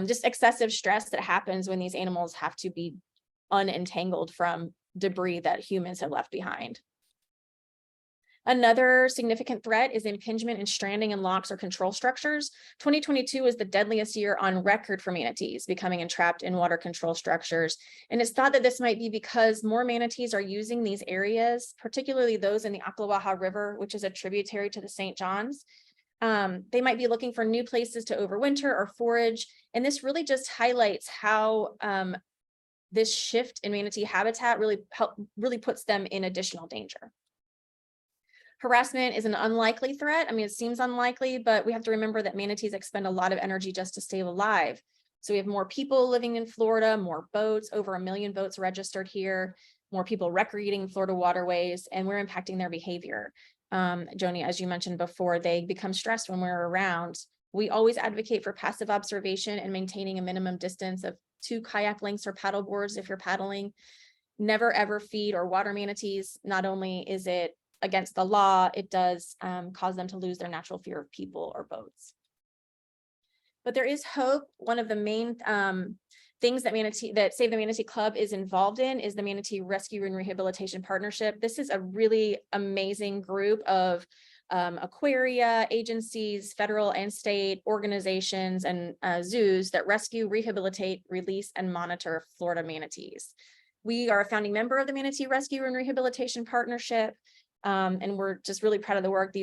Just excessive stress that happens when these animals have to be unentangled from debris that humans have left behind. Another significant threat is impingement and stranding in locks or control structures. 2022 is the deadliest year on record for manatees becoming entrapped in water control structures. And it's thought that this might be because more manatees are using these areas, particularly those in the Ocklawaha River, which is a tributary to the St. Johns. They might be looking for new places to overwinter or forage. And this really just highlights how this shift in manatee habitat really puts them in additional danger. Harassment is an unlikely threat. I mean, it seems unlikely, but we have to remember that manatees expend a lot of energy just to stay alive. So we have more people living in Florida, more boats, over 1 million boats registered here, more people recreating Florida waterways, and we're impacting their behavior. Joni, as you mentioned before, they become stressed when we're around. We always advocate for passive observation and maintaining a minimum distance of 2 kayak lengths or paddle boards if you're paddling. Never ever feed or water manatees. Not only is it against the law, it does cause them to lose their natural fear of people or boats. But there is hope. One of the main things that Save the Manatee Club is involved in is the Manatee Rescue and Rehabilitation Partnership. This is a really amazing group of aquaria, agencies, federal and state organizations, and zoos that rescue, rehabilitate, release, and monitor Florida manatees. We are a founding member of the Manatee Rescue and Rehabilitation Partnership, and we're just really proud of the work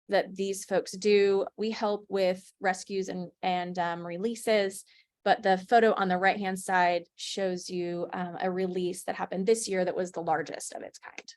that these folks do. We help with rescues and releases, but the photo on the right-hand side shows you a release that happened this year that was the largest of its kind.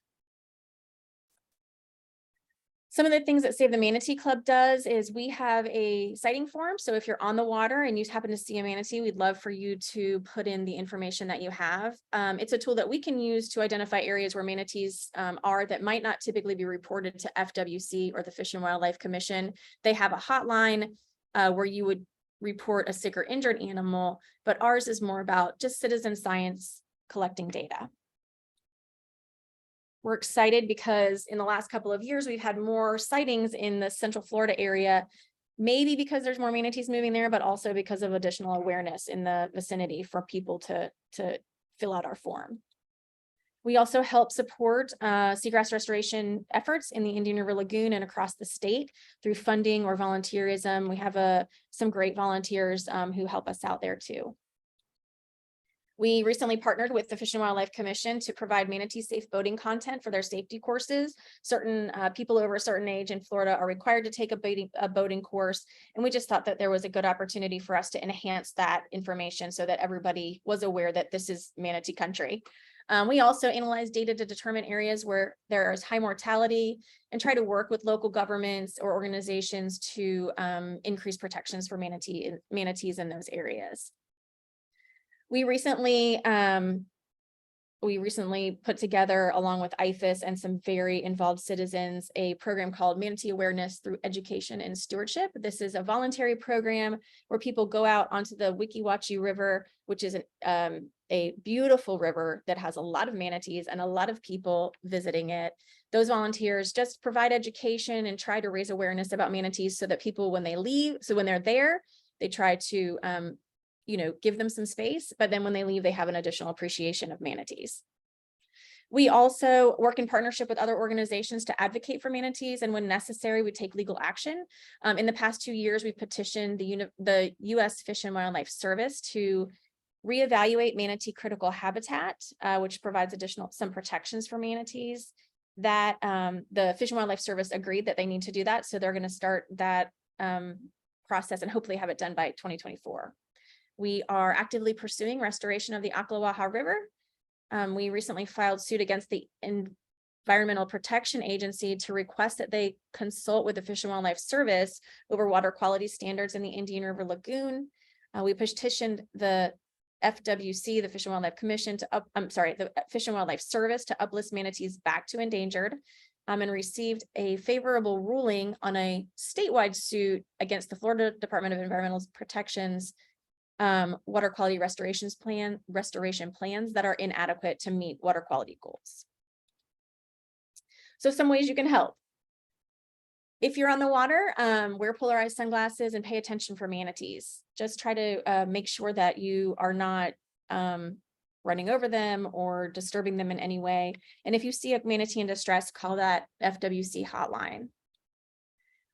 Some of the things that Save the Manatee Club does is we have a sighting form. So if you're on the water and you happen to see a manatee, we'd love for you to put in the information that you have. It's a tool that we can use to identify areas where manatees are that might not typically be reported to FWC or the Fish and Wildlife Commission. They have a hotline where you would report a sick or injured animal, but ours is more about just citizen science collecting data. We're excited because in the last couple of years, we've had more sightings in the Central Florida area, maybe because there's more manatees moving there, but also because of additional awareness in the vicinity for people to fill out our form. We also help support seagrass restoration efforts in the Indian River Lagoon and across the state through funding or volunteerism. We have some great volunteers who help us out there too. We recently partnered with the Fish and Wildlife Commission to provide manatee safe boating content for their safety courses. Certain people over a certain age in Florida are required to take a boating course. And we just thought that there was a good opportunity for us to enhance that information so that everybody was aware that this is manatee country. We also analyze data to determine areas where there is high mortality and try to work with local governments or organizations to increase protections for manatees in those areas. We recently put together, along with IFAS and some very involved citizens, a program called Manatee Awareness Through Education and Stewardship. This is a voluntary program where people go out onto the Weeki Wachee River, which is a beautiful river that has a lot of manatees and a lot of people visiting it. Those volunteers just provide education and try to raise awareness about manatees so that people, when they leave, so when they're there, they try to give them some space, but then when they leave, they have an additional appreciation of manatees. We also work in partnership with other organizations to advocate for manatees, and when necessary, we take legal action. In the past 2 years, we've petitioned the U.S. Fish and Wildlife Service to reevaluate manatee critical habitat, which provides some protections for manatees. That the Fish and Wildlife Service agreed that they need to do that, so they're going to start that process and hopefully have it done by 2024. We are actively pursuing restoration of the Ocklawaha River. We recently filed suit against the Environmental Protection Agency to request that they consult with the Fish and Wildlife Service over water quality standards in the Indian River Lagoon. We petitioned the FWC, the Fish and Wildlife Commission, the Fish and Wildlife Service to uplist manatees back to endangered, and received a favorable ruling on a statewide suit against the Florida Department of Environmental Protection's water quality restoration plans that are inadequate to meet water quality goals. So some ways you can help. If you're on the water, wear polarized sunglasses and pay attention for manatees. Just try to make sure that you are not running over them or disturbing them in any way. And if you see a manatee in distress, call that FWC hotline.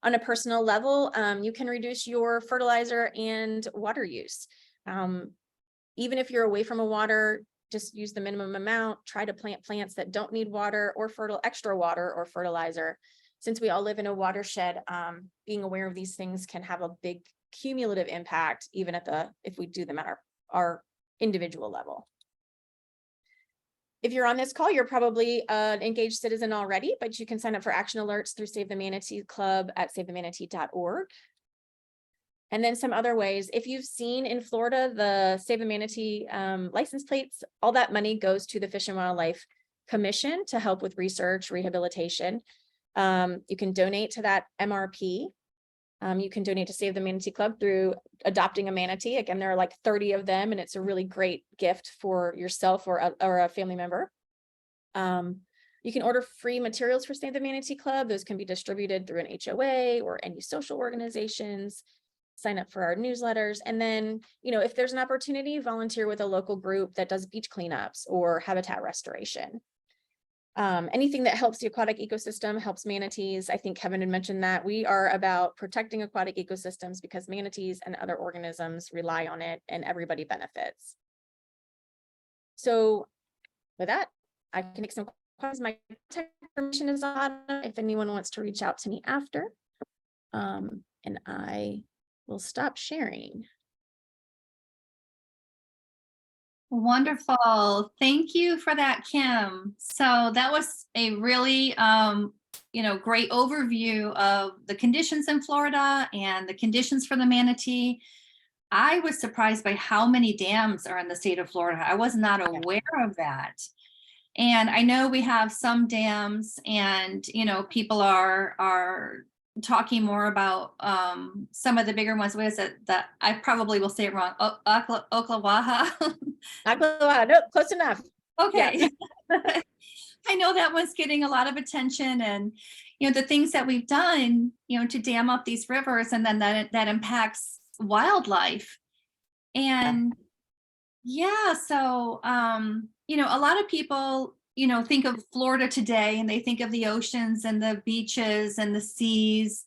On a personal level, you can reduce your fertilizer and water use. Even if you're away from a water, just use the minimum amount. Try to plant plants that don't need water or extra water or fertilizer. Since we all live in a watershed, being aware of these things can have a big cumulative impact, even if we do them at our individual level. If you're on this call, you're probably an engaged citizen already, but you can sign up for action alerts through Save the Manatee Club at savethemanatee.org. And then some other ways, if you've seen in Florida, the Save the Manatee license plates, all that money goes to the Fish and Wildlife Commission to help with research, rehabilitation. You can donate to that MRP. You can donate to Save the Manatee Club through adopting a manatee. Again, there are like 30 of them, and it's a really great gift for yourself or a family member. You can order free materials for Save the Manatee Club. Those can be distributed through an HOA or any social organizations. Sign up for our newsletters. And then, if there's an opportunity, volunteer with a local group that does beach cleanups or habitat restoration. Anything that helps the aquatic ecosystem helps manatees. I think Kevin had mentioned that we are about protecting aquatic ecosystems because manatees and other organisms rely on it and everybody benefits. So with that, I can make some questions. My contact information is on if anyone wants to reach out to me after. And I will stop sharing. Wonderful. Thank you for that, Kim. So that was a really, great overview of the conditions in Florida and the conditions for the manatee. I was surprised by how many dams are in the state of Florida. I was not aware of that. And I know we have some dams and, people are talking more about some of the bigger ones. What is it? That I probably will say it wrong. Oklawaha. Nope, close enough. Okay. Yeah. I know that one's getting a lot of attention, and the things that we've done, to dam up these rivers, and then that impacts wildlife. And yeah, so a lot of people, think of Florida today and they think of the oceans and the beaches and the seas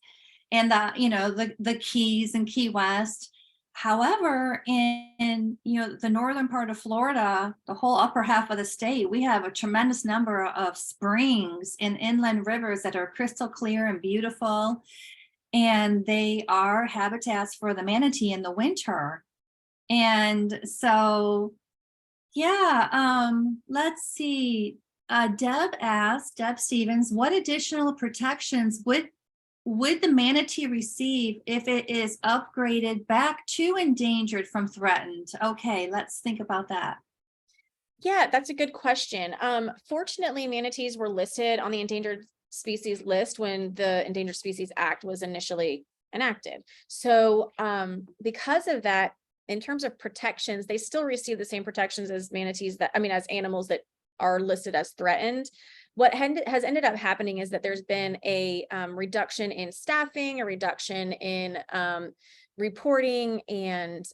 and the Keys and Key West. However, in the northern part of Florida, the whole upper half of the state, we have a tremendous number of springs and inland rivers that are crystal clear and beautiful, and they are habitats for the manatee in the winter. And so, yeah, let's see. Deb Stevens, what additional protections would the manatee receive if it is upgraded back to endangered from threatened? Okay, let's think about that. Yeah, that's a good question. Fortunately, manatees were listed on the endangered species list when the Endangered Species Act was initially enacted. So because of that, in terms of protections, they still receive the same protections as manatees as animals that are listed as threatened. What has ended up happening is that there's been a reduction in staffing, a reduction in reporting, and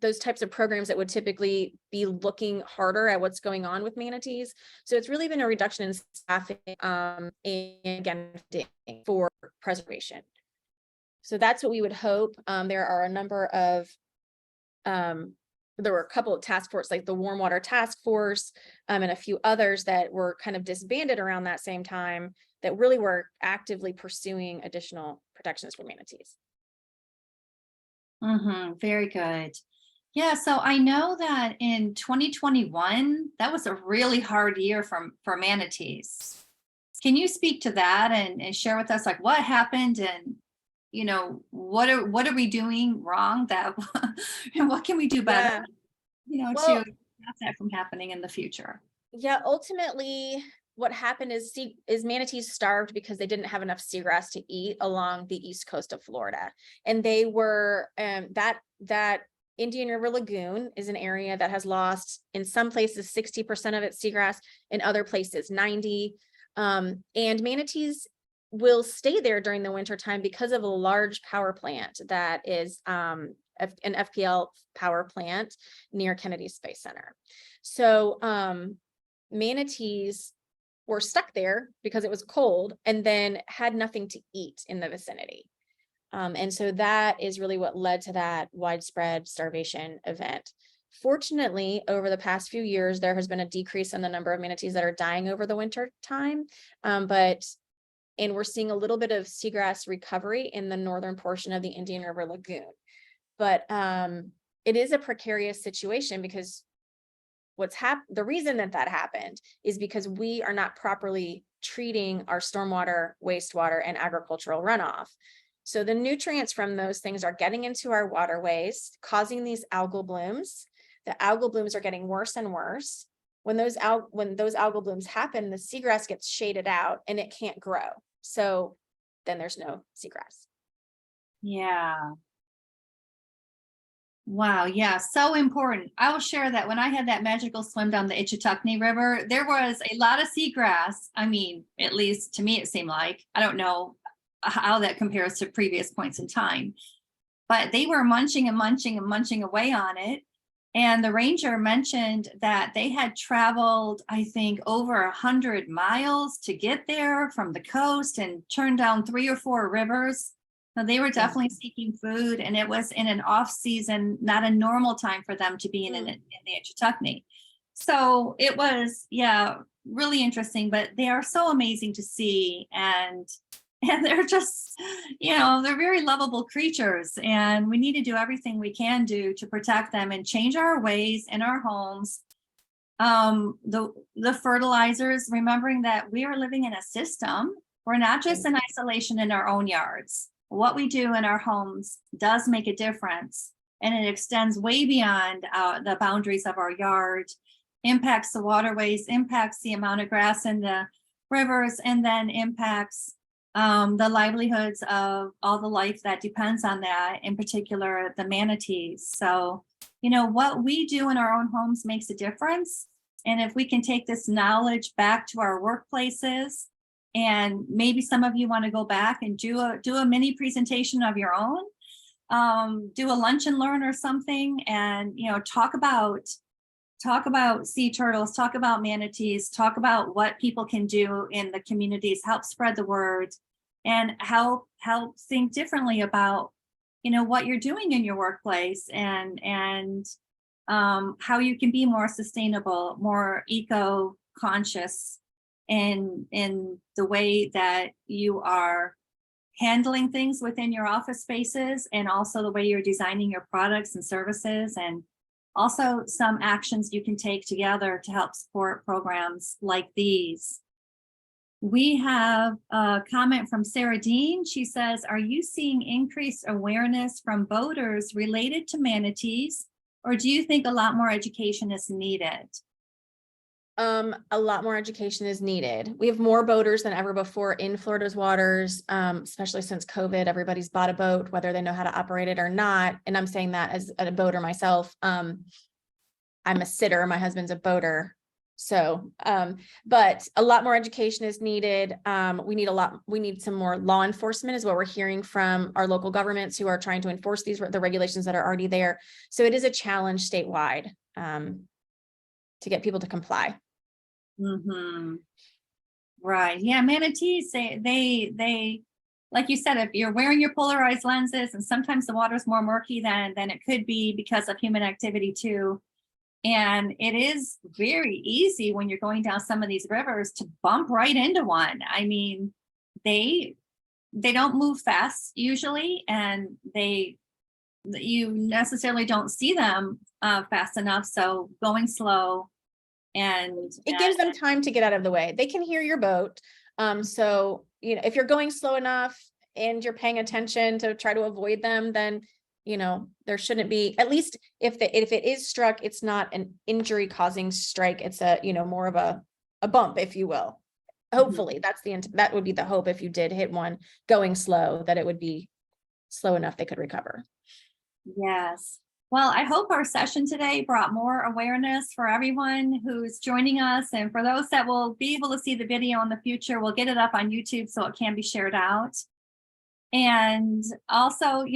those types of programs that would typically be looking harder at what's going on with manatees. So it's really been a reduction in staffing and again for preservation. So that's what we would hope. There are a number of there were a couple of task forces like the Warm Water Task Force and a few others that were kind of disbanded around that same time that really were actively pursuing additional protections for manatees. Very good. Yeah, so I know that in 2021, that was a really hard year for manatees. Can you speak to that and share with us like what happened and what are we doing wrong that and what can we do better, to stop that from happening in the future? Yeah, ultimately what happened is manatees starved because they didn't have enough seagrass to eat along the east coast of Florida. And they were that Indian River Lagoon is an area that has lost in some places 60% of its seagrass, in other places 90%. And manatees will stay there during the winter time because of a large power plant that is an FPL power plant near Kennedy Space Center. So manatees were stuck there because it was cold and then had nothing to eat in the vicinity. And so that is really what led to that widespread starvation event. Fortunately, over the past few years, there has been a decrease in the number of manatees that are dying over the winter time. And we're seeing a little bit of seagrass recovery in the northern portion of the Indian River Lagoon. But it is a precarious situation because the reason that happened is because we are not properly treating our stormwater, wastewater, and agricultural runoff. So the nutrients from those things are getting into our waterways, causing these algal blooms. The algal blooms are getting worse and worse. When those algal blooms happen, the seagrass gets shaded out and it can't grow. So then there's no seagrass. Yeah. Wow. Yeah. So important. I will share that when I had that magical swim down the Ichetucknee River, there was a lot of seagrass. I mean, at least to me, it seemed like, I don't know how that compares to previous points in time, but they were munching and munching and munching away on it. And the ranger mentioned that they had traveled, I think, over 100 miles to get there from the coast and turned down 3 or 4 rivers. So they were definitely seeking food, and it was in an off season, not a normal time for them to be in the Ichetucknee. So it was, yeah, really interesting, but they are so amazing to see. And And they're just, they're very lovable creatures, and we need to do everything we can do to protect them and change our ways in our homes. The fertilizers, remembering that we are living in a system. We're not just in isolation in our own yards. What we do in our homes does make a difference, and it extends way beyond the boundaries of our yard, impacts the waterways, impacts the amount of grass in the rivers, and then impacts the livelihoods of all the life that depends on that, in particular the manatees. So, what we do in our own homes makes a difference. And if we can take this knowledge back to our workplaces, and maybe some of you want to go back and do a mini presentation of your own, do a lunch and learn or something, and talk about sea turtles, talk about manatees, talk about what people can do in the communities, help spread the word, and help think differently about what you're doing in your workplace, and how you can be more sustainable, more eco-conscious in the way that you are handling things within your office spaces, and also the way you're designing your products and services, and also some actions you can take together to help support programs like these. We have a comment from Sarah Dean. She says, are you seeing increased awareness from boaters related to manatees, or do you think a lot more education is needed? A lot more education is needed. We have more boaters than ever before in Florida's waters, especially since COVID. Everybody's bought a boat, whether they know how to operate it or not. And I'm saying that as a boater myself. I'm a sitter. My husband's a boater. So, but a lot more education is needed. We need some more law enforcement is what we're hearing from our local governments who are trying to enforce the regulations that are already there. So it is a challenge statewide, to get people to comply. Mm-hmm. Right. Yeah. Manatees, they, like you said, if you're wearing your polarized lenses, and sometimes the water's more murky than it could be because of human activity too. And it is very easy when you're going down some of these rivers to bump right into one. I mean, they don't move fast usually, and you necessarily don't see them fast enough. So going slow, and it gives them time to get out of the way. They can hear your boat. So, if you're going slow enough and you're paying attention to try to avoid them, then, there shouldn't be, at least if it is struck, it's not an injury causing strike. It's a, more of a bump, if you will. Hopefully that would be the hope. If you did hit one going slow, that it would be slow enough they could recover. Yes. Well, I hope our session today brought more awareness for everyone who's joining us. And for those that will be able to see the video in the future, we'll get it up on YouTube so it can be shared out. And also,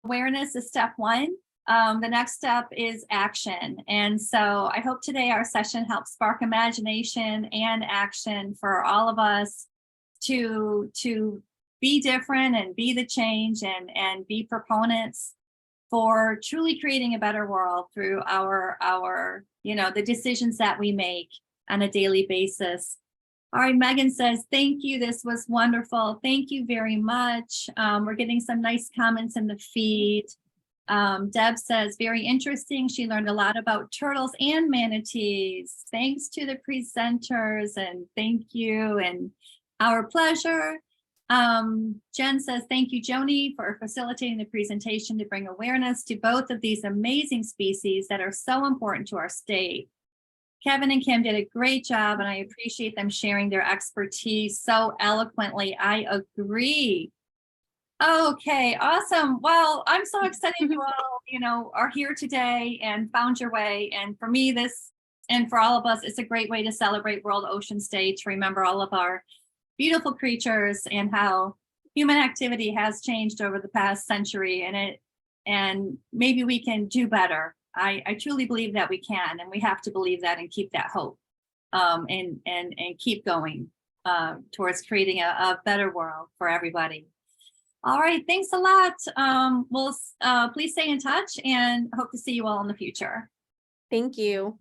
awareness is step one. The next step is action. And so I hope today our session helps spark imagination and action for all of us to be different and be the change, and be proponents for truly creating a better world through our the decisions that we make on a daily basis. All right, Megan says, thank you. This was wonderful. Thank you very much. We're getting some nice comments in the feed. Deb says, very interesting. She learned a lot about turtles and manatees. Thanks to the presenters, and thank you, and our pleasure. Jen says, thank you, Joni, for facilitating the presentation to bring awareness to both of these amazing species that are so important to our state. Kevin and Kim did a great job, and I appreciate them sharing their expertise so eloquently. I agree. Okay, awesome. Well, I'm so excited you all, are here today and found your way. And for me, and for all of us, it's a great way to celebrate World Oceans Day, to remember all of our beautiful creatures and how human activity has changed over the past century, and maybe we can do better. I truly believe that we can, and we have to believe that and keep that hope, and keep going towards creating a better world for everybody. All right, thanks a lot. We'll please stay in touch, and hope to see you all in the future. Thank you.